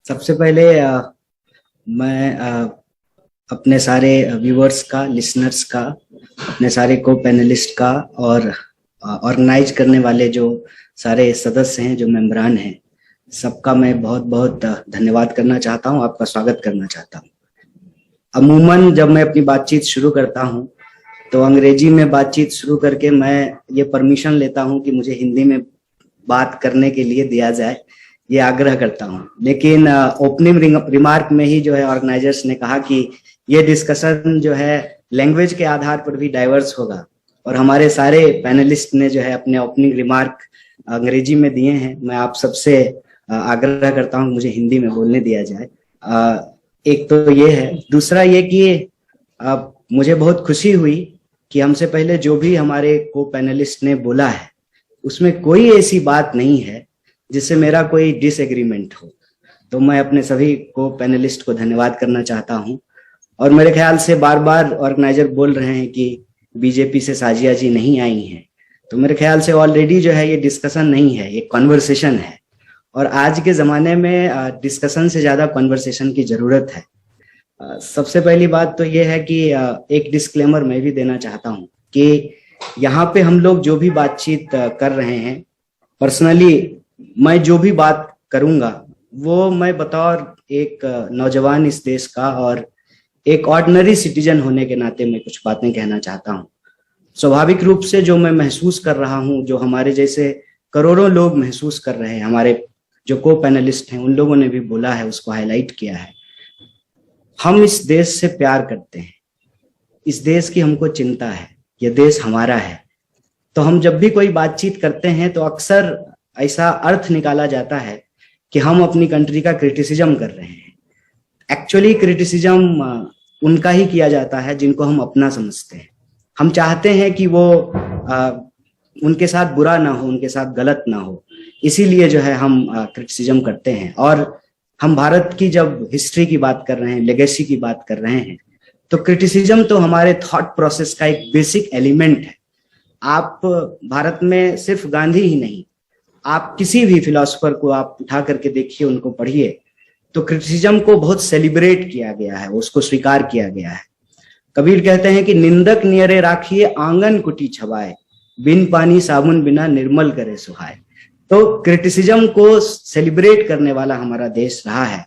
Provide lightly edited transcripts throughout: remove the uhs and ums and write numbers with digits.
सबसे पहले मैं अपने सारे व्यूअर्स का, लिसनर्स का, अपने सारे को पैनलिस्ट का और ऑर्गेनाइज करने वाले जो सारे सदस्य हैं, जो मेंबरान हैं, सबका मैं बहुत बहुत धन्यवाद करना चाहता हूं, आपका स्वागत करना चाहता हूं। अमूमन जब मैं अपनी बातचीत शुरू करता हूं तो अंग्रेजी में बातचीत शुरू करके मैं ये परमिशन लेता हूं कि मुझे हिंदी में बात करने के लिए दिया जाए, ये आग्रह करता हूं। लेकिन ओपनिंग रिमार्क में ही जो है ऑर्गेनाइजर्स ने कहा कि ये डिस्कशन जो है लैंग्वेज के आधार पर भी डाइवर्स होगा, और हमारे सारे पैनलिस्ट ने जो है अपने ओपनिंग रिमार्क अंग्रेजी में दिए हैं। मैं आप सबसे आग्रह करता हूं मुझे हिंदी में बोलने दिया जाए। एक तो ये है, दूसरा ये कि मुझे बहुत खुशी हुई कि हमसे पहले जो भी हमारे को पैनलिस्ट ने बोला है उसमें कोई ऐसी बात नहीं है जिससे मेरा कोई डिसएग्रीमेंट हो। तो मैं अपने सभी को पैनलिस्ट को धन्यवाद करना चाहता हूं। और मेरे ख्याल से बार बार ऑर्गेनाइजर बोल रहे हैं कि बीजेपी से साजिया जी नहीं आई हैं, तो मेरे ख्याल से ऑलरेडी जो है ये डिस्कशन नहीं है, ये कॉन्वर्सेशन है। और आज के जमाने में डिस्कशन से ज्यादा कॉन्वर्सेशन की जरूरत है। सबसे पहली बात तो ये है कि एक डिस्क्लेमर मैं भी देना चाहता हूं कि यहाँ पे हम लोग जो भी बातचीत कर रहे हैं, पर्सनली मैं जो भी बात करूंगा वो मैं बतौर एक नौजवान इस देश का और एक ऑर्डिनरी सिटीजन होने के नाते मैं कुछ बातें कहना चाहता हूं। स्वाभाविक रूप से जो मैं महसूस कर रहा हूं, जो हमारे जैसे करोड़ों लोग महसूस कर रहे हैं, हमारे जो को पैनलिस्ट हैं उन लोगों ने भी बोला है, उसको हाईलाइट किया है। हम इस देश से प्यार करते हैं, इस देश की हमको चिंता है, यह देश हमारा है। तो हम जब भी कोई बातचीत करते हैं तो अक्सर ऐसा अर्थ निकाला जाता है कि हम अपनी कंट्री का क्रिटिसिज्म कर रहे हैं। एक्चुअली क्रिटिसिज्म उनका ही किया जाता है जिनको हम अपना समझते हैं। हम चाहते हैं कि वो उनके साथ बुरा ना हो, उनके साथ गलत ना हो, इसीलिए जो है हम क्रिटिसिज्म करते हैं। और हम भारत की जब हिस्ट्री की बात कर रहे हैं, लेगेसी की बात कर रहे हैं, तो क्रिटिसिज्म तो हमारे थॉट प्रोसेस का एक बेसिक एलिमेंट है। आप भारत में सिर्फ गांधी ही नहीं, आप किसी भी फिलोसोफर को आप उठा करके देखिए, उनको पढ़िए, तो क्रिटिसिज्म को बहुत सेलिब्रेट किया गया है, उसको स्वीकार किया गया है। कबीर कहते हैं कि निंदक नियरे राखिए आंगन कुटी छवाए, बिन पानी साबुन बिना निर्मल करे सुहाए। तो क्रिटिसिज्म को सेलिब्रेट करने वाला हमारा देश रहा है।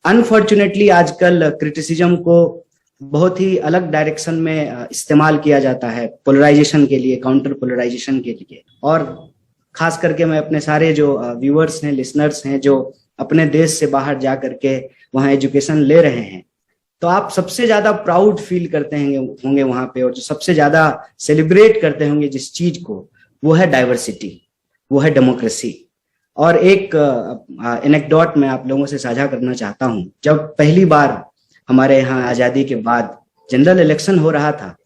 अनफॉर्चुनेटली आजकल क्रिटिसिज्म को बहुत ही अलग डायरेक्शन में इस्तेमाल किया जाता है, पोलराइजेशन के लिए, काउंटर पोलराइजेशन के लिए। और खास करके मैं अपने सारे जो व्यूअर्स हैं, लिसनर्स हैं, जो अपने देश से बाहर जा करके वहाँ एजुकेशन ले रहे हैं, तो आप सबसे ज्यादा प्राउड फील करते होंगे वहां पे, और जो सबसे ज्यादा सेलिब्रेट करते होंगे जिस चीज को, वो है डाइवर्सिटी, वो है डेमोक्रेसी। और एक एनेक्डोट मैं आप लोगों से साझा करना चाहता हूँ। जब पहली बार हमारे यहाँ आजादी के बाद जनरल इलेक्शन हो रहा था,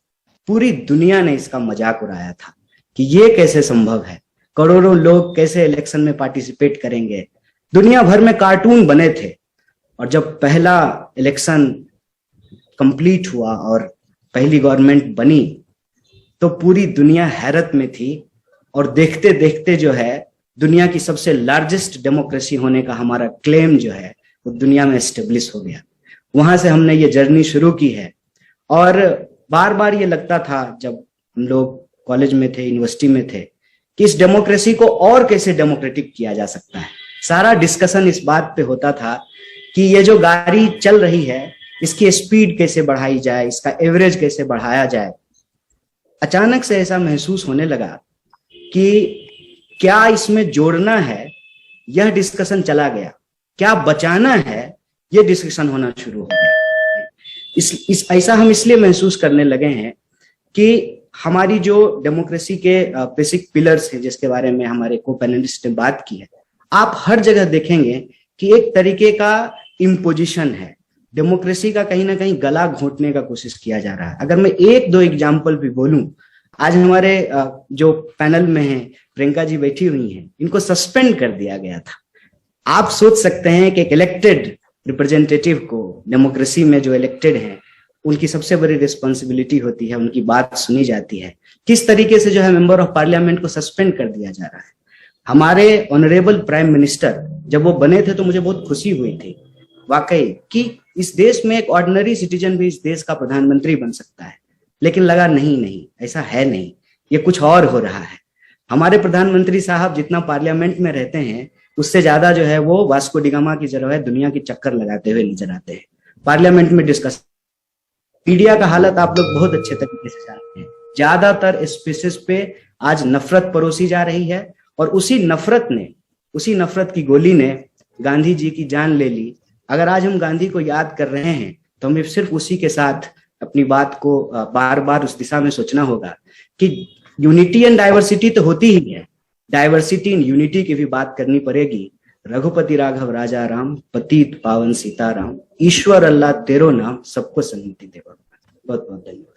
पूरी दुनिया ने इसका मजाक उड़ाया था कि ये कैसे संभव है, करोड़ों लोग कैसे इलेक्शन में पार्टिसिपेट करेंगे। दुनिया भर में कार्टून बने थे। और जब पहला इलेक्शन कंप्लीट हुआ और पहली गवर्नमेंट बनी, तो पूरी दुनिया हैरत में थी। और देखते देखते जो है दुनिया की सबसे लार्जेस्ट डेमोक्रेसी होने का हमारा क्लेम जो है वो दुनिया में एस्टेब्लिश हो गया। वहां से हमने ये जर्नी शुरू की है। और बार बार ये लगता था जब हम लोग कॉलेज में थे, यूनिवर्सिटी में थे, कि इस डेमोक्रेसी को और कैसे डेमोक्रेटिक किया जा सकता है। सारा डिस्कशन इस बात पे होता था कि ये जो गाड़ी चल रही है इसकी स्पीड कैसे बढ़ाई जाए, इसका एवरेज कैसे बढ़ाया जाए। अचानक से ऐसा महसूस होने लगा कि क्या इसमें जोड़ना है, यह डिस्कशन चला गया। क्या बचाना है, यह डिस्कशन होना शुरू हो गया। ऐसा हम इसलिए महसूस करने लगे हैं कि हमारी जो डेमोक्रेसी के बेसिक पिलर्स हैं, जिसके बारे में हमारे को पैनलिस्ट ने बात की है, आप हर जगह देखेंगे कि एक तरीके का इम्पोजिशन है। डेमोक्रेसी का कहीं ना कहीं गला घोंटने का कोशिश किया जा रहा है। अगर मैं एक दो एग्जाम्पल भी बोलूं, आज हमारे जो पैनल में हैं, प्रियंका जी बैठी हुई हैं, इनको सस्पेंड कर दिया गया था। आप सोच सकते हैं कि एक इलेक्टेड रिप्रेजेंटेटिव को, डेमोक्रेसी में जो इलेक्टेड हैं, उनकी सबसे बड़ी रिस्पॉन्सिबिलिटी होती है, उनकी बात सुनी जाती है, किस तरीके से जो है मेंबर ऑफ पार्लियामेंट को सस्पेंड कर दिया जा रहा है। हमारे ऑनरेबल प्राइम मिनिस्टर जब वो बने थे तो मुझे बहुत खुशी हुई थी वाकई कि इस देश में एक ऑर्डिनरी सिटीजन भी इस देश का प्रधानमंत्री बन सकता है। लेकिन लगा नहीं, नहीं ऐसा है नहीं, ये कुछ और हो रहा है। हमारे प्रधानमंत्री साहब जितना पार्लियामेंट में रहते हैं उससे ज्यादा जो है वो वास्को डिगामा की जगह है दुनिया की चक्कर लगाते हुए नजर आते हैं पार्लियामेंट में डिस्कस। मीडिया का हालत आप लोग बहुत अच्छे तरीके से जानते हैं, ज्यादातर स्पीसीज पे आज नफरत परोसी जा रही है और उसी नफरत की गोली ने गांधी जी की जान ले ली। अगर आज हम गांधी को याद कर रहे हैं तो हमें सिर्फ उसी के साथ अपनी बात को बार बार उस दिशा में सोचना होगा कि यूनिटी एंड डाइवर्सिटी तो होती ही है, डाइवर्सिटी इन यूनिटी की भी बात करनी पड़ेगी। रघुपति राघव राजा राम, पतित पावन सीताराम, ईश्वर अल्लाह तेरो नाम, सबको सन्मति दे। बहुत बहुत धन्यवाद।